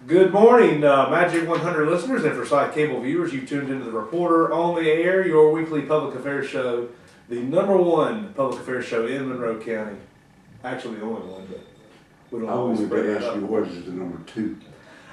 Good morning, Magic 100 listeners and for Site Cable viewers. You tuned into the Reporter on the Air, your weekly public affairs show, the #1 public affairs show in Monroe County. Actually, the only one, but we don't I always wanted spread to that ask up. you what is the #2?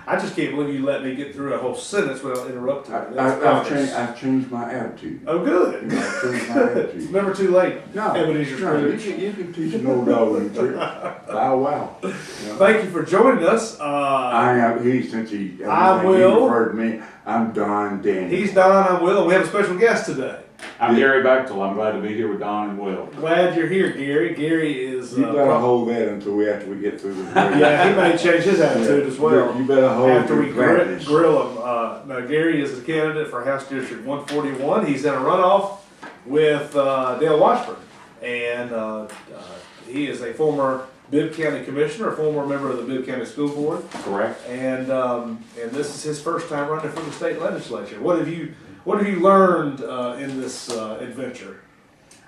I just can't believe you let me get through a whole sentence without interrupting. I've changed my attitude. Oh, good. I've changed my attitude. It's never too late. No, Ebenezer you Scrooge. can teach an old dog a trick. Bow wow. You know? Thank you for joining us. I am. Since he referred to me. I'm Don Daniel. He's Don. I'm Will, and we have a special guest today. I'm Gary Bechtel. I'm glad to be here with Don and Will. Glad you're here, Gary. Gary is. You better hold that until after we get through the break. Yeah, he may change his attitude as well. You better hold after your we advantage. grill him. Now, Gary is a candidate for House District 141. He's in a runoff with Dale Washburn, and he is a former Bibb County Commissioner, a former member of the Bibb County School Board. Correct. And this is his first time running for the state legislature. What have you learned in this adventure?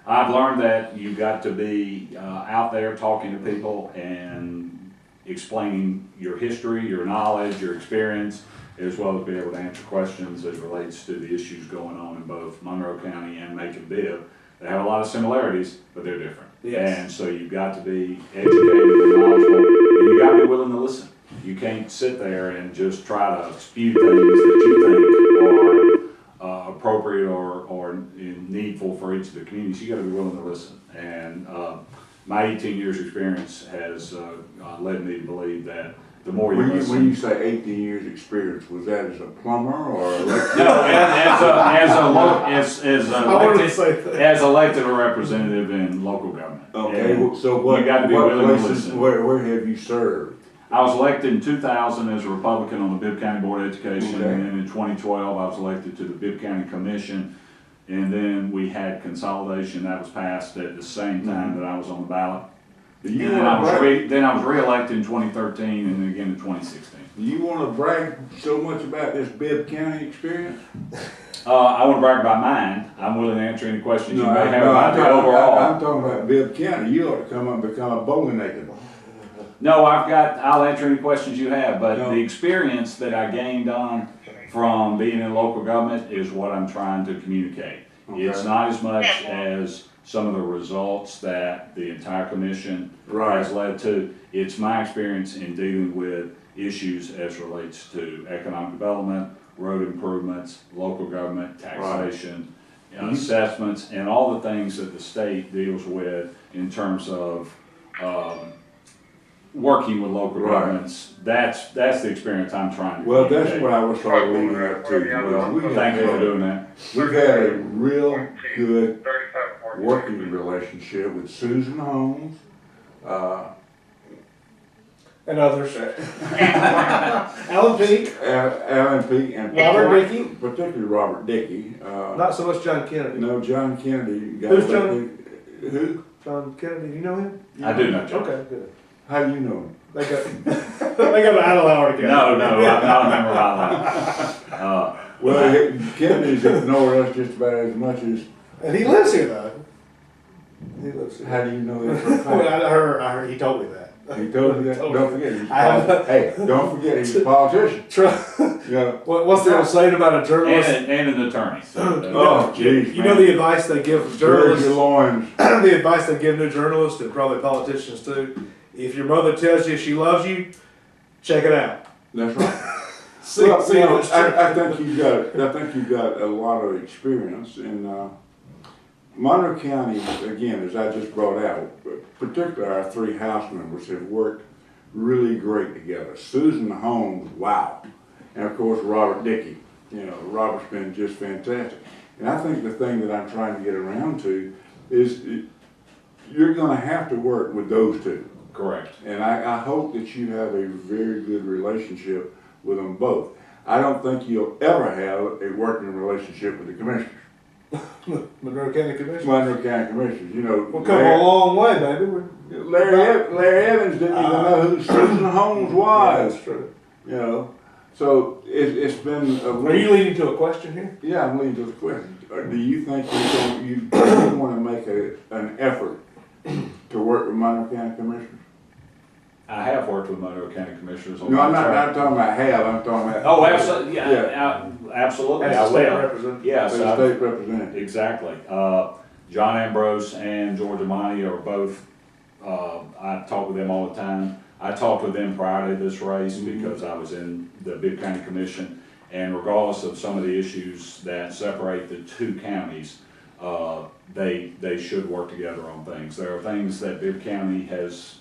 I've learned that you've got to be out there talking to people and explaining your history, your knowledge, your experience, as well as be able to answer questions as relates to the issues going on in both Monroe County and Macon-Bibb. They have a lot of similarities, but they're different. Yes. And so you've got to be educated and knowledgeable, and you've got to be willing to listen. You can't sit there and just try to spew things that you think are appropriate or needful for each of the communities. You got to be willing to listen. And my 18 years experience has led me to believe that the more you listen. When you say 18 years experience, was that as a plumber or electrician? No, as elected or representative in local government. Okay, And so what you got to be willing to places, listen. where have you served? I was elected in 2000 as a Republican on the Bibb County Board of Education, Okay. and then in 2012 I was elected to the Bibb County Commission, and then we had consolidation that was passed at the same time that I was on the ballot. And then I was re-elected in 2013 and then again in 2016. Do you want to brag so much about this Bibb County experience? I want to brag about mine. I'm willing to answer any questions you may have about the overall. I'm talking about Bibb County. You ought to come up and become a bowling naked. No, I'll answer any questions you have, but No. the experience that I gained on from being in local government is what I'm trying to communicate. Okay. It's not as much as some of the results that the entire commission has led to. It's my experience in dealing with issues as relates to economic development, road improvements, local government, taxation, assessments, and all the things that the state deals with in terms of working with local governments. That's the experience I'm trying to Well, communicate. that's what I was sort of leading up to. Thank you for doing that. We've had a real good working relationship with Susan Holmes, And others. Alan Peake. Alan Peake, and Robert Dickey? particularly Robert Dickey. Not so much John Kennedy. No, John Kennedy. Who's John? Who? John Kennedy, do you know him? I do know John. Okay, good. How do you know him? They go to Idlehour together. No, I'm not a member of that. Well, Kennedy's ignored us just about as much as. And he lives here though. He lives here. How do you know that for a Well, fact? I heard he told me that. He told you that? Told me. Don't forget, he's a I have- hey, don't forget, he's a politician. Yeah. What's the old saying about a journalist? And an attorney. So, Oh, geez, You know the advice they give Where's journalists? your loins? The advice they give new journalists and probably politicians too. If your mother tells you she loves you, check it out. That's right. See Well, if you know, it's true. I think you've got a lot of experience in Monroe County. Again, as I just brought out, particularly our 3 House members have worked really great together. Susan Holmes, wow, and of course Robert Dickey. You know, Robert's been just fantastic. And I think the thing that I'm trying to get around to is you're going to have to work with those two. correct. And I hope that you have a very good relationship with them both. I don't think you'll ever have a working relationship with the commissioners. Monroe County Commission. Monroe County Commissioners, you know. We'll come a long way, baby. Larry Evans didn't even know who Susan Holmes was. That's true. You know, so it's been a Are you leading to a question here? Yeah, I'm leading to the question. Do you think you want to make an effort to work with Monroe County Commissioners? I have worked with Monroe County Commissioners on No, I'm my term. not talking about have, I'm talking about. Oh, absolutely, yeah, Yeah. absolutely, As I a state will. representative. Yes, As a state representative. exactly. John Ambrose and George Amani are both, I talk with them all the time. I talked with them prior to this race because I was in the Bibb County Commission. And regardless of some of the issues that separate the two counties, they should work together on things. There are things that Bibb County has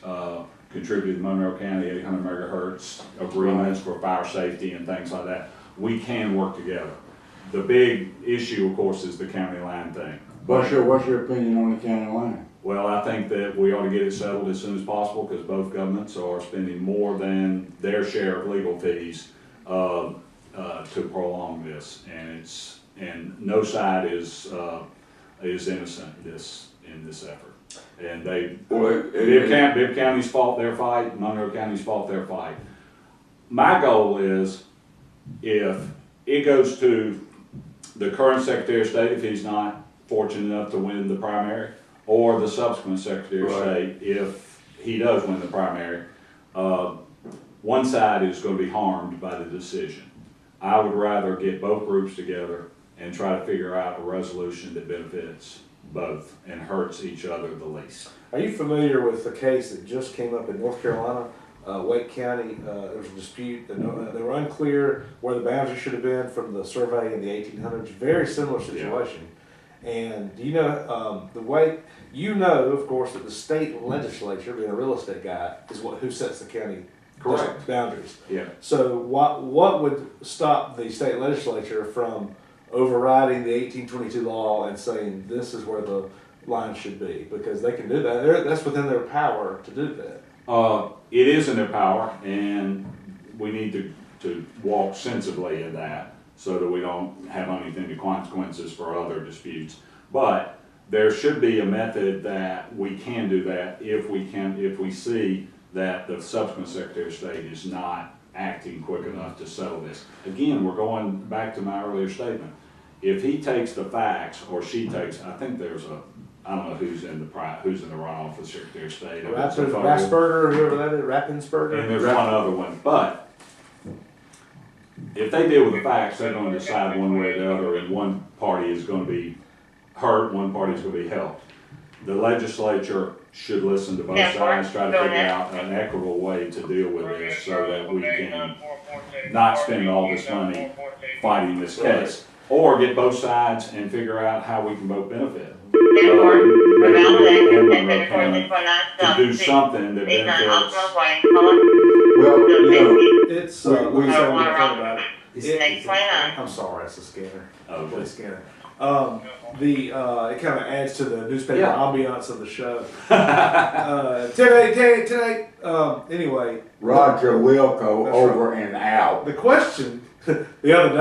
contributed to Monroe County, 800 megahertz agreements for fire safety and things like that. We can work together. The big issue, of course, is the county line thing. What's your opinion on the county line? Well, I think that we ought to get it settled as soon as possible because both governments are spending more than their share of legal fees to prolong this, and no side is innocent in this effort. And Bibb County's fought their fight, Monroe County's fought their fight. My goal is if it goes to the current Secretary of State, if he's not fortunate enough to win the primary, or the subsequent Secretary of State, if he does win the primary, one side is going to be harmed by the decision. I would rather get both groups together and try to figure out a resolution that benefits both and hurts each other the least. Are you familiar with the case that just came up in North Carolina? Wake County, there was a dispute, they were unclear where the boundary should have been from the survey in the 1800s, very similar situation. And do you know, the way, you know, of course, that the state legislature, being a real estate guy, is who sets the county Correct. boundaries. Yeah. So what would stop the state legislature from overriding the 1822 law and saying this is where the line should be? Because they can do that. That's within their power to do that. It is in their power, and we need to walk sensibly in that so that we don't have unintended consequences for other disputes. But there should be a method that we can do that if we see that the subsequent Secretary of State is not acting quick enough to settle this. Again, we're going back to my earlier statement. If he takes the facts, or she takes, I think there's I don't know who's in the runoff for the Secretary of State. Raspberger, or whoever that is, Rappensberger. And there's one other one, but if they deal with the facts, they're going to decide one way or the other, and one party is going to be hurt, one party is going to be helped. The legislature should listen to both sides, try to figure out an equitable way to deal with this so that we can not spend all this money fighting this case. Or get both sides and figure out how we can both benefit. To do something that benefits. Well, It's, we- about it. I'm sorry, it's a scanner. Okay. The scanner. It kind of adds to the newspaper Yeah. ambiance of the show. 10-8, anyway. Roger Wilco That's over and out. The question, the other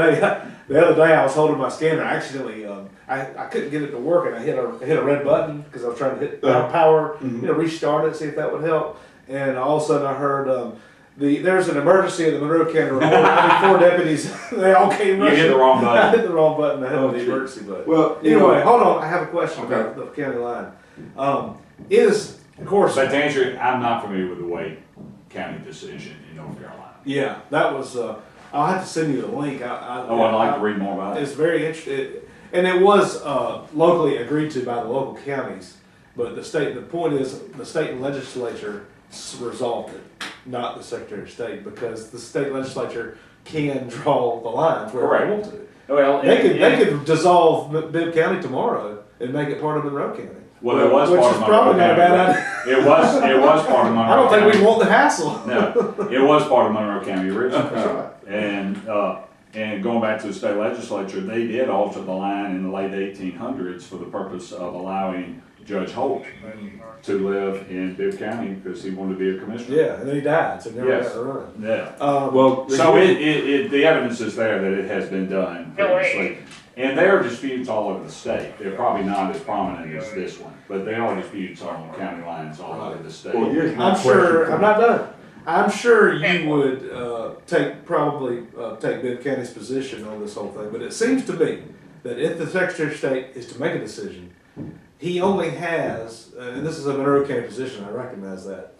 day I was holding my scanner, I accidentally, I couldn't get it to work, and I hit a red button because I was trying to hit power, restart it, see if that would help. And all of a sudden I heard, there's an emergency at the Monroe County Report. I mean, 4 deputies, they all came rushing. You hit the wrong button. I hit the wrong button. I hit Oh, the shit. emergency button. Well, Anyway, hold on. I have a question Okay. about the county line. Of course, But to answer it, I'm not familiar with the Wake County decision in North Carolina. yeah, that was, I'll have to send you the link. I'd like to read more about it. It's very interesting, and it was locally agreed to by the local counties, but the point is, the state legislature resolved it, not the Secretary of State, because the state legislature can draw the lines where they want to. Well, They could dissolve Bibb County tomorrow and make it part of Monroe County. Well, it was Which part is of Monroe probably not a County. bad idea. It was part of Monroe County. I don't think we want the hassle. No, it was part of Monroe County originally. That's right. And going back to the state legislature, they did alter the line in the late 1800s for the purpose of allowing Judge Holt to live in Bibb County because he wanted to be a commissioner. Yeah, and then he died, so never Yes. got to run. Yeah. Well, So the evidence is there that it has been done previously. And there are disputes all over the state. They're probably not as prominent as this one, but there are disputes on county lines all over the state. well, here's my I'm sure, question. I'm not done. I'm sure you would take Bibb County's position on this whole thing, but it seems to me that if the Secretary of State is to make a decision, he only has, and this is a Monroe County position, I recognize that,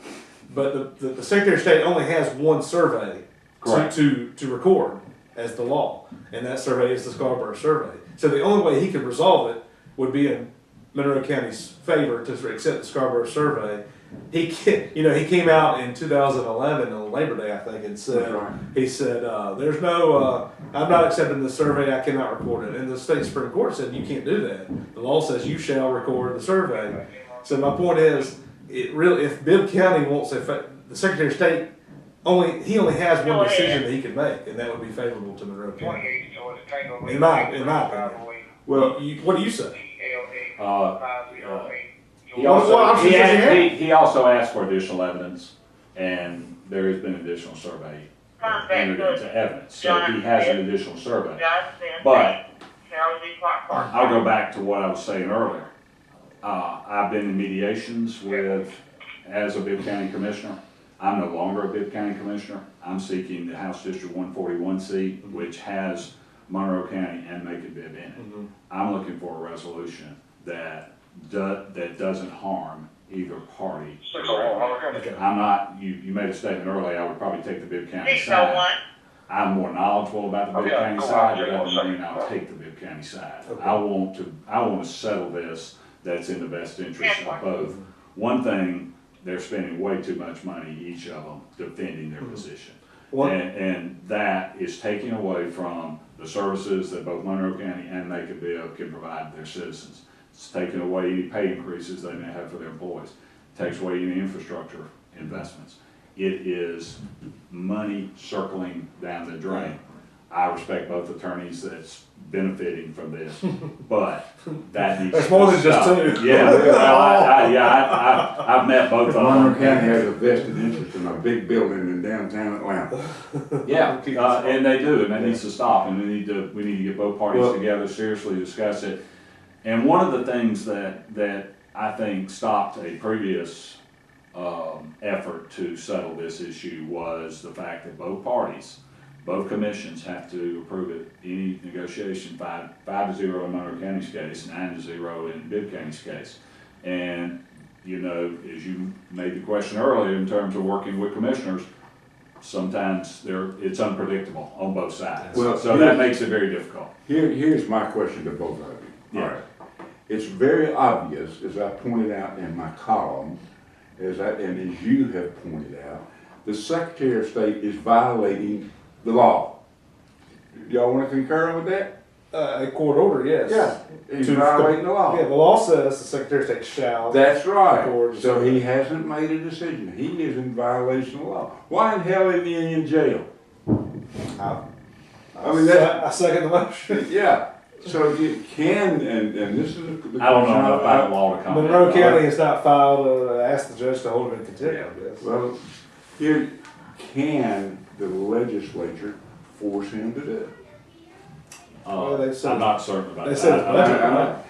But the Secretary of State only has one survey Correct. to record as the law, and that survey is the Scarborough survey. So the only way he could resolve it would be in Monroe County's favor to accept the Scarborough survey. He came out in 2011 on Labor Day, I think, and said, That's right. he said, there's no, I'm not accepting the survey, I cannot record it. And the state Supreme Court said, you can't do that. The law says you shall record the survey. So my point is, if Bibb County wants the Secretary of State, he only has one decision that he can make, and that would be favorable to Monroe County. In my opinion. Well, What do you say? He also, I'm sure he also asked for additional evidence, and there has been additional survey entered into evidence, so he has an additional survey. But I'll go back to what I was saying earlier. I've been in mediations as a Bibb County Commissioner. I'm no longer a Bibb County Commissioner. I'm seeking the House District 141 seat, which has Monroe County and Macon Bibb in it. I'm looking for a resolution that doesn't harm either party. I'm not, you made a statement earlier, I would probably take the Bibb County side. I'm more knowledgeable about the Bibb County side, but that doesn't mean I'll take the Bibb County side. I want to settle this that's in the best interest of both. One thing, they're spending way too much money, each of them, defending their position. And that is taking away from the services that both Monroe County and Macon Bibb can provide their citizens. It's taking away any pay increases they may have for their employees. It takes away any infrastructure investments. It is money circling down the drain. I respect both attorneys that's benefiting from this, but that needs That's to more than stop. just two. Yeah, well, I've met both of Monroe them. County has a vested interest in a big building in downtown Atlanta. Yeah, and they do, and that needs to stop, and we need to get both parties together, seriously discuss it. And one of the things that I think stopped a previous effort to settle this issue was the fact that both commissions have to approve it, any negotiation, 5-0 in Monroe County's case, 9-0 in Bibb County's case. And, you know, as you made the question earlier in terms of working with commissioners, sometimes it's unpredictable on both sides. Well, so that makes it very difficult. Here's my question to both of you. Yeah. All right. It's very obvious, as I pointed out in my column, and as you have pointed out, the Secretary of State is violating the law. Y'all want to concur with that? A court order, yes. Yeah, he's violating the law. Yeah, the law says the Secretary of State shall. That's right. record the So survey. he hasn't made a decision. He is in violation of the law. Why in hell is he in jail? I mean, I second the motion. Yeah. So you can, and this is the I don't know enough about the law to comment. Monroe County has not filed, asked the judge to hold him in contempt, I guess. Well, here, can the legislature force him to do it? Well, they said- I'm not certain about they that. said it's budget. I know.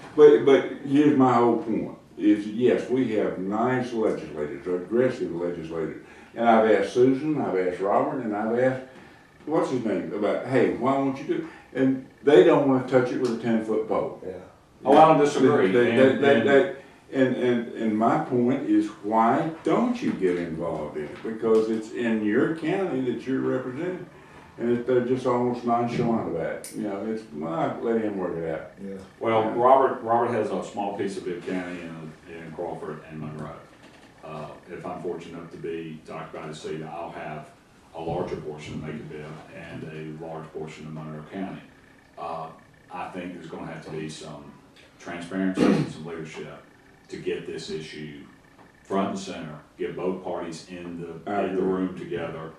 But here's my whole point, is yes, we have nice legislators, aggressive legislators. And I've asked Susan, I've asked Robert, and I've asked, what's his name, about, hey, why won't you do it? And they don't want to touch it with a 10-foot pole. Yeah. Oh, I don't disagree. And my point is, why don't you get involved in it? Because it's in your county that you're representing, and they're just almost nonchalant about it. You know, it's, well, let him work it out. Yeah. Well, Robert has a small piece of Bibb County in Crawford and Monroe. If I'm fortunate enough to be doctored by the seat, I'll have a larger portion of Macon Bibb and a large portion of Monroe County. I think there's going to have to be some transparency and some leadership to get this issue front and center, get both parties in the room together,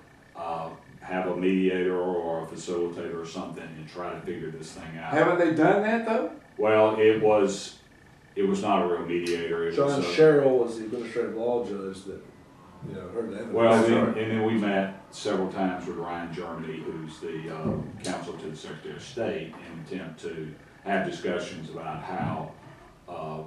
have a mediator or a facilitator or something, and try to figure this thing out. Haven't they done that though? Well, it was not a real mediator. John Sherrill was the administrative law judge that, heard that. Well, That's and right. then we met several times with Ryan Germany, who's the counsel to the Secretary of State, in an attempt to have discussions about how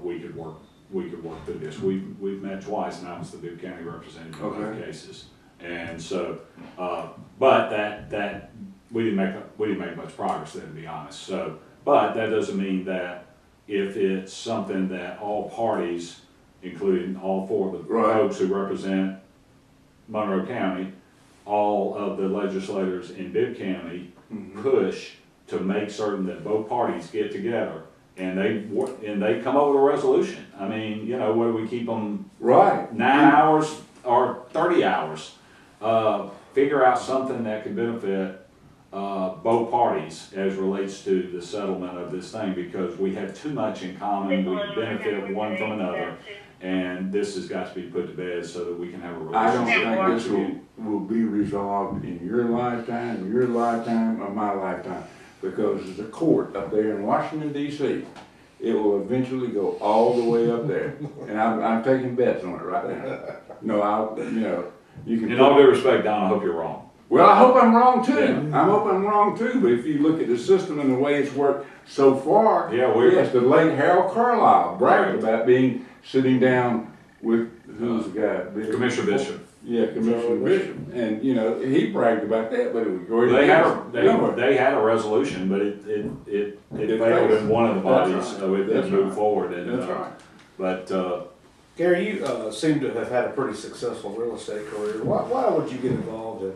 we could work through this. We've met twice, and I was the Bibb County representative in both cases. And so, but that we didn't make much progress there, to be honest. So, but that doesn't mean that if it's something that all parties, including all four of the folks who represent Monroe County, all of the legislators in Bibb County push to make certain that both parties get together and they come up with a resolution. I mean, you know, whether we keep them Right. 9 hours or 30 hours, figure out something that could benefit both parties as relates to the settlement of this thing, because we have too much in common, we benefit one from another, and this has got to be put to bed so that we can have a I don't relationship. think this will be resolved in your lifetime, or my lifetime, because there's a court up there in Washington DC. It will eventually go all the way up there, and I'm taking bets on it right now. No, you can. In all due respect, Don, I hope you're wrong. Well, I hope I'm wrong too. Yeah. I hope I'm wrong too, but if you look at the system and the way it's worked so far, Yeah, we're- yes, the late Harold Carlisle bragged about sitting down with, who's the guy? Commissioner Bishop. Yeah, Commissioner Bishop, and he bragged about that, but it was great. They had a resolution, but it failed in one of the bodies, so it didn't move forward. And, That's right. But Gary, you seem to have had a pretty successful real estate career. Why would you get involved in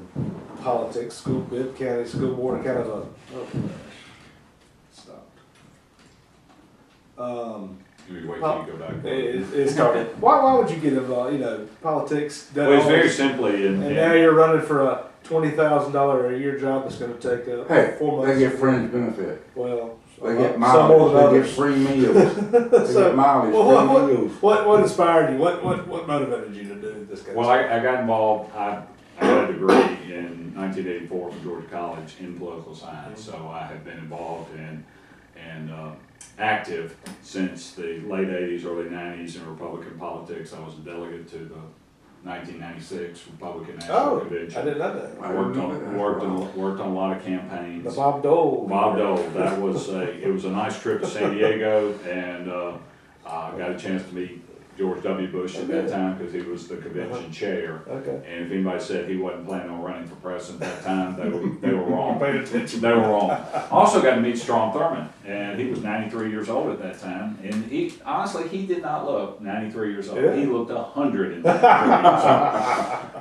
politics, Bibb County School Board, kind of a, oh gosh, stopped. you wait till you go back. It started. Why would you get involved, politics? Well, it's very simply, And now you're running for a $20,000 a year job that's gonna take Hey, 4 months. they get fringe benefit. Well, They get some more than mileage. They get others. free meals. They So, get mileage, well, free meals. what inspired you? What motivated you to do this kind Well, of stuff? I got involved, I got a degree in 1984 from Georgia College in political science, so I have been involved and active since the late 80s, early 90s in Republican politics. I was a delegate to the 1996 Republican National Convention. I didn't know that. Worked on a lot of campaigns. The Bob Dole. Bob Dole, it was a nice trip to San Diego, and I got a chance to meet George W. Bush at that time because he was the convention chair. Okay. And if anybody said he wasn't planning on running for president at that time, they were wrong. Paid attention. They were wrong. Also got to meet Strom Thurmond, and he was 93 years old at that time. And he did not look 93 years old. Yeah. He looked 193 years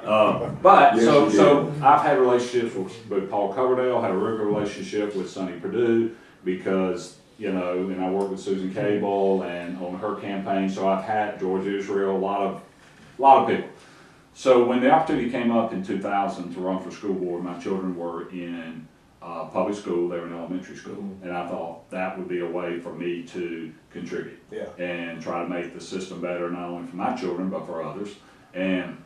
old. But Yes, so I've had relationships with Paul Coverdale, had a real good relationship with Sonny Perdue because, and I worked with Susan Cable and on her campaign, so I've had George Israel, a lot of people. So when the opportunity came up in 2000 to run for school board, my children were in public school, they were in elementary school, and I thought that would be a way for me to contribute and try to make the system better, not only for my children, but for others. And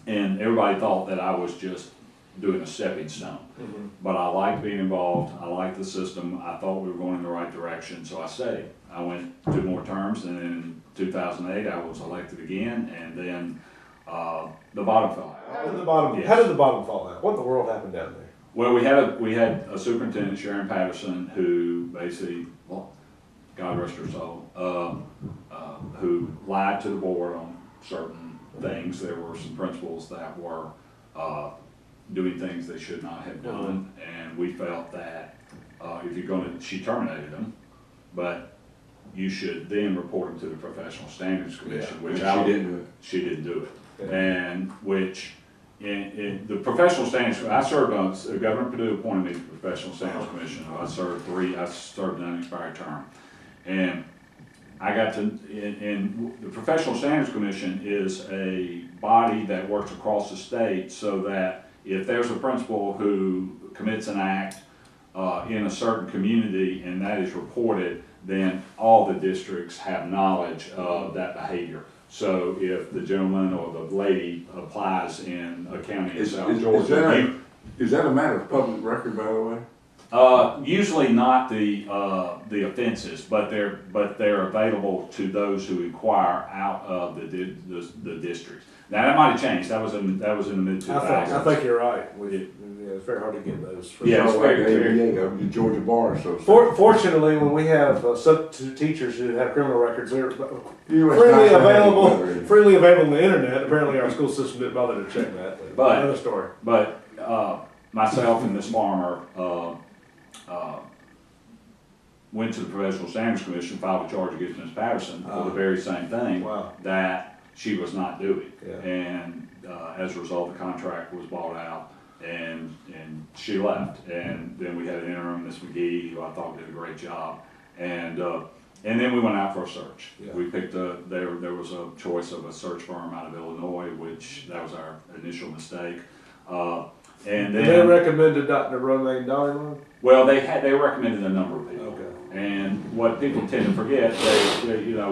everybody thought that I was just doing a stepping stone. But I liked being involved, I liked the system, I thought we were going in the right direction, so I stayed. I went 2 more terms, and in 2008 I was elected again, and then the bottom fell out. How did the bottom? Yes. How did the bottom fall out? What in the world happened down there? Well, we had a superintendent, Sharon Patterson, who basically, well, God rest her soul, who lied to the board on certain things. There were some principals that were doing things they should not have done, and we felt that if you're going to, she terminated them, but you should then report them to the Professional Standards Commission, which she didn't do it, and which in the Professional Standards, I served on, Governor Perdue appointed me to the Professional Standards Commission. I served an unexpired term, and I got to, and the Professional Standards Commission is a body that works across the state so that if there's a principal who commits an act in a certain community and that is reported, then all the districts have knowledge of that behavior. So if the gentleman or the lady applies in a county in South Georgia. Is that a matter of public record, by the way? Usually not the offenses, but they're available to those who inquire out of the districts. Now that might have changed. That was in the mid 2000s. I think you're right. It's very hard to get those. Yeah, it's very the Georgia Bar Association. Fortunately, when we have substitute teachers who have criminal records, they're You freely must not have available it. on the internet. Apparently, our school system didn't bother to check that. But- another story. But myself and Ms. Farmer went to the Professional Standards Commission, filed a charge against Ms. Patterson for the very same thing. Wow. That she was not doing. Yeah. And as a result, the contract was bought out, and she left. And then we had an interim, Miss McGee, who I thought did a great job. And then we went out for a search. Yeah. We picked there was a choice of a search firm out of Illinois, which that was our initial mistake. And then they recommended Dr. Romaine Dollyman? well, they recommended a number of people. Okay. And what people tend to forget,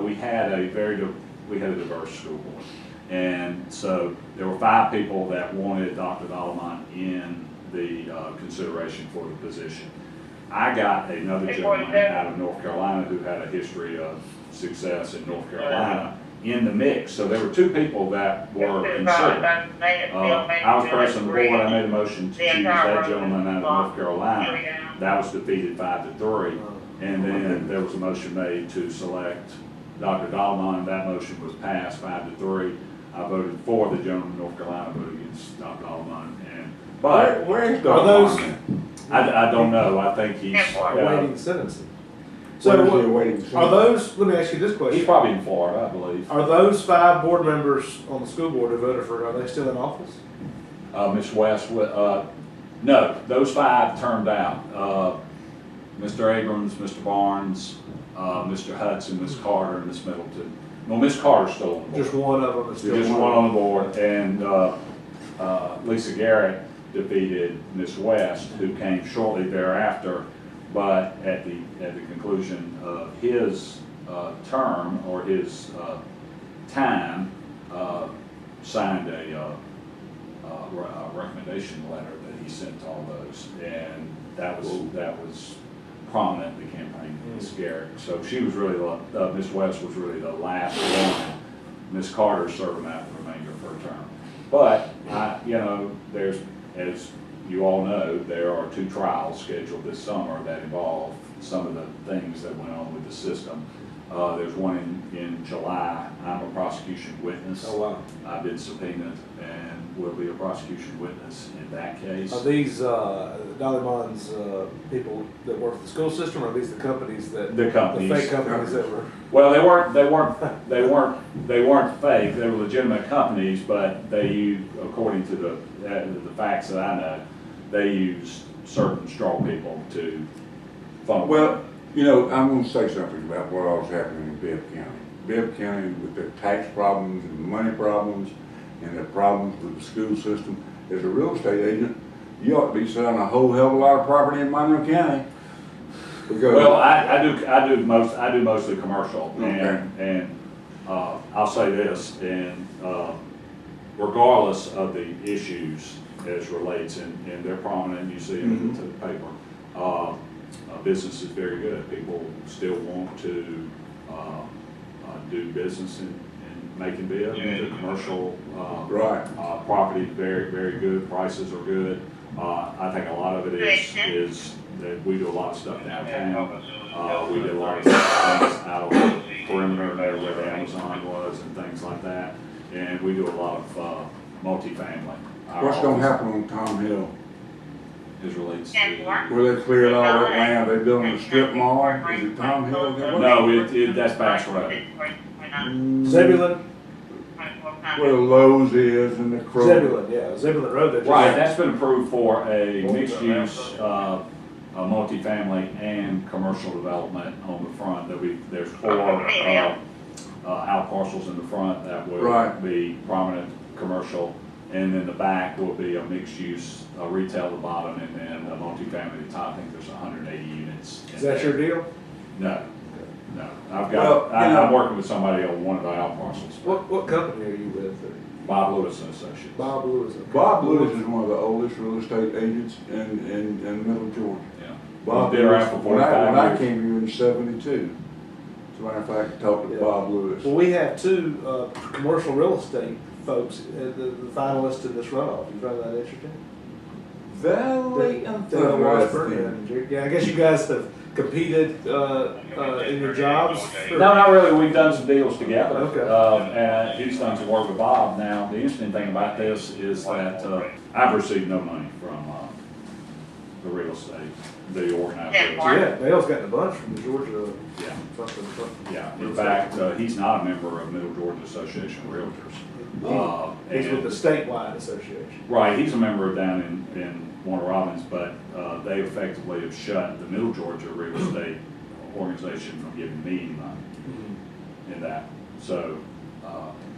we had a diverse school board. And so there were 5 people that wanted Dr. Dollyman in the consideration for the position. I got another gentleman out of North Carolina who had a history of success in North Carolina in the mix. So there were 2 people that were considered. I was president of the board. I made a motion to choose that gentleman out of North Carolina. That was defeated 5-3. And then there was a motion made to select Dr. Dollyman. That motion was passed 5-3. I voted for the gentleman in North Carolina, voted against Dr. Dollyman. But Where is Are those- Dollyman? I don't know. I think he's Awaiting sentencing. Where So is he what, awaiting are sentencing? those, let me ask you this he's question. probably in Florida, I believe. Are those 5 board members on the school board who voted for, are they still in office? Miss West, no, those 5 turned out. Mr. Abrams, Mr. Barnes, Mr. Hudson, Miss Carter, and Miss Middleton. No, Miss Carter's still on the board. Just one of them is still. Just one on the board, and Lisa Garrett defeated Miss West, who came shortly thereafter, but at the conclusion of his term or his time, signed a recommendation letter that he sent to all those, and that was prominent in the campaign, Miss Garrett. So she was really Miss West was really the last one. Miss Carter serving out the remainder of her term. But there's, as you all know, there are 2 trials scheduled this summer that involve some of the things that went on with the system. There's one in July. I'm a prosecution witness. Oh, wow. I've been subpoenaed and will be a prosecution witness in that case. Are these, Dollyman's, people that work for the school system, or are these the companies that? The companies. The fake companies that were? Well, they weren't fake. They were legitimate companies, but they used, according to the facts that I know, they used certain strong people to funnel. Well, I'm going to say something about what all's happening in Bibb County. Bibb County with their tax problems and money problems and their problems with the school system. As a real estate agent, you ought to be selling a whole hell of a lot of property in Monroe County. Because Well, I do mostly commercial, Okay. and I'll say this, and regardless of the issues as relates, and they're prominent, you see them in the paper. Business is very good. People still want to do business in making Bibb. The commercial Right. property very, very good. Prices are good. I think a lot of it is that we do a lot of stuff downtown. We did a lot of things out of the perimeter there where the Amazon was and things like that. And we do a lot of multifamily. What's going to happen on Tom Hill? As relates to. Where they cleared all that land, they building a strip mall? Is it Tom Hill? No, that's Bass Road. Zebulon? Where the Lowe's is and the Kroger. Zebulon, yeah, Zebulon Road. That just- Right, that's been approved for a mixed use, multifamily and commercial development on the front. There's 4 out parcels in the front that will Right. be prominent commercial. And then the back will be a mixed use, retail at the bottom, and then a multifamily at the top. I think there's 180 units. Is that your deal? No, no. Well, I'm working with somebody on one of the out parcels. What company are you with? Bob Lewis and Associates. Bob Lewis. Okay. Bob Lewis is one of the oldest real estate agents in middle Georgia. Yeah. Bob Been around Lewis, for when 45 I years. came here in '72. As a matter of fact, I talked to Yeah. Bob Lewis. Well, we have 2 commercial real estate folks, the finalists in this runoff. You find that interesting? Very Dale Washburn interesting. and Jerry. Yeah, I guess you guys have competed in your jobs. No, not really. We've done some deals together. Okay. And he's done some work with Bob. Now, the interesting thing about this is that I've received no money the real estate, the organized real Mark. estate. Yeah, Dale's gotten a bunch from the Georgia, Yeah, something. yeah. In fact, he's not a member of Middle Georgia Association of Realtors. He's with And- the statewide association. Right, he's a member down in Warner Robins, but they effectively have shut the Middle Georgia Real Estate Organization from giving me any money in that. So,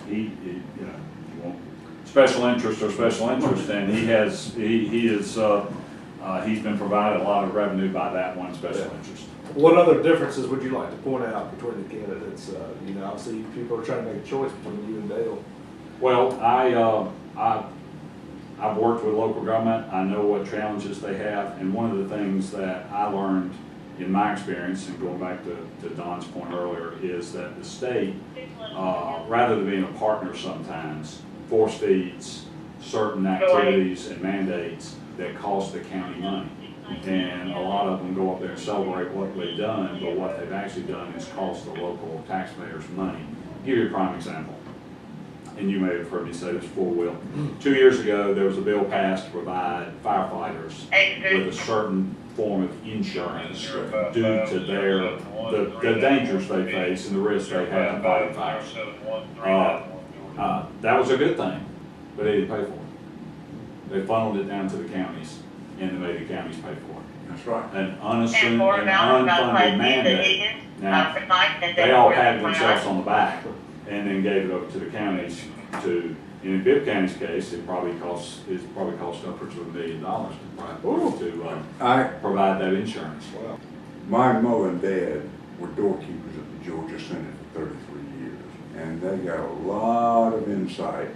he, you know, you want special interest or special interest, and he's been provided a lot of revenue by that one special interest. What other differences would you like to point out between the candidates? You know, obviously people are trying to make a choice between you and Dale. Well, I've worked with local government. I know what challenges they have, and one of the things that I learned in my experience, and going back to Don's point earlier, is that the state, rather than being a partner sometimes, force feeds certain activities and mandates that cost the county money. And a lot of them go up there and celebrate what they've done, but what they've actually done is cost the local taxpayers money. I'll give you a prime example, and you may have heard me say this before, Will. 2 years ago, there was a bill passed to provide firefighters with a certain form of insurance due to the dangers they face and the risks they have in fighting fires. That was a good thing, but they didn't pay for it. They funneled it down to the counties, and they made the counties pay for it. That's right. An unassumed and unfunded mandate. Now, they all patted themselves on the back and then gave it over to the counties to, in Bibb County's case, it probably cost upwards of $1 million to provide that insurance. Wow. My mother and dad were doorkeepers at the Georgia Senate for 33 years, and they got a lot of insight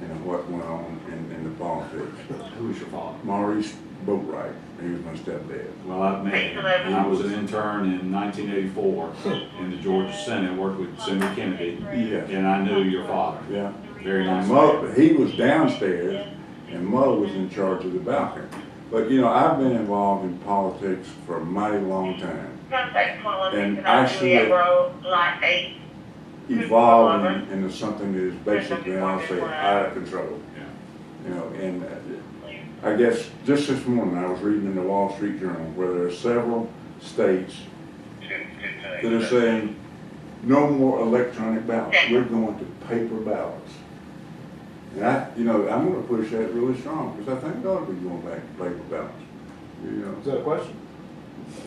into what went on in the politics. Who was your father? Maurice Boatwright, he was my stepdad. Well, I've met him. I was an intern in 1984 in the Georgia Senate, worked with Senator Kennedy, Yeah. and I knew your father. Yeah. Very nice man. Mother, he was downstairs, and Mother was in charge of the balcony. But you know, I've been involved in politics for a mighty long time, and I see it evolving into something that is basically, I'll say, out of control. Yeah. You know, and I guess just this morning I was reading in the Wall Street Journal where there are several states that are saying no more electronic ballots. We're going to paper ballots. And I'm going to push that really strong because I think we ought to be going back to paper ballots. You know, Is that a question?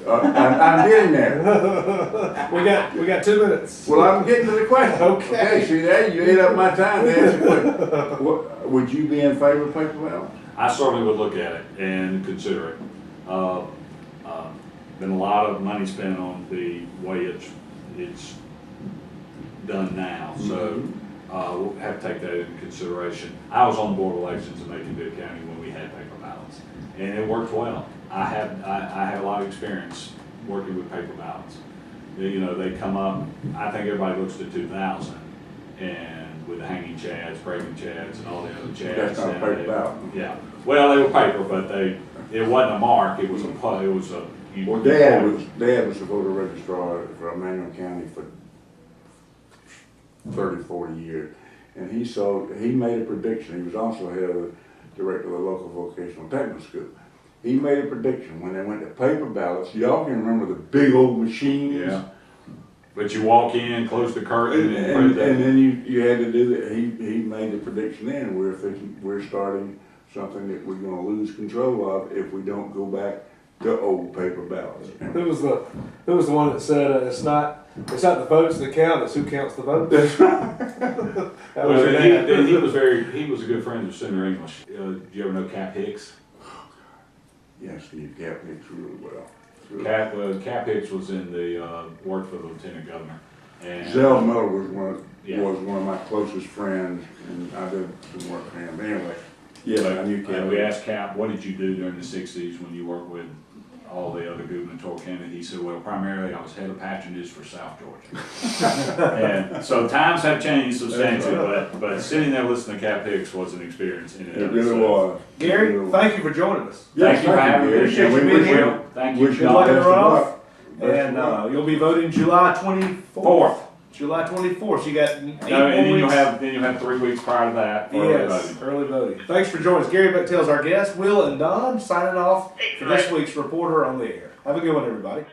I'm getting there. We got 2 minutes. Well, I'm getting to the question. Okay. See there, you ate up my time to answer the question. Would you be in favor of paper ballots? I certainly would look at it and consider it. Been a lot of money spent on the way it's done now, so we'll have to take that into consideration. I was on the Board of Elections in Macon-Bibb County when we had paper ballots, and it worked well. I had a lot of experience working with paper ballots. You know, they come up, I think everybody looks to 2000, and with the hanging chads, breaking chads, and all the other chads. That's not a paper ballot. Yeah, well, they were paper, but it wasn't a mark, it was a. Well, Dad was the voter registrar for Emanuel County for 30, 40 years. And he made a prediction. He was also head of the director of the local vocational technical school. He made a prediction when they went to paper ballots. Y'all can remember the big old machines. Yeah. But you walk in, close the curtain, And then you had to do that. He made the prediction then. We're starting something that we're going to lose control of if we don't go back to old paper ballots. Who was the one that said it's not the votes that count, it's who counts the votes? That's right. That was your dad. he was a good friend of Senator English. Do you ever know Cap Hicks? Yes, Steve Cap Hicks really well. Cap Hicks was in the worked for the lieutenant governor. And Zell Miller was one of my closest friends, and I did some work for him. Anyway, yeah, I knew Cap. We asked Cap, what did you do during the 60s when you worked with all the other gubernatorial candidates? He said, well, primarily I was head of patronage for South Georgia. And so times have changed substantially, but sitting there listening to Cap Hicks was an experience in It really was. Gary, thank you for joining us. Yes, Thank you for having me. Appreciate you being here. Thank you. Wish you Good luck in the best of runoff. luck. And you'll be voting July 24th. Fourth. July 24th. You got 8 No, more and then weeks. you'll have 3 weeks prior to that for early Yes, voting. early voting. Thanks for joining us. Gary Bechtel's our guest. Will and Don signing off for this week's Reporter on the Air. Have a good one, everybody.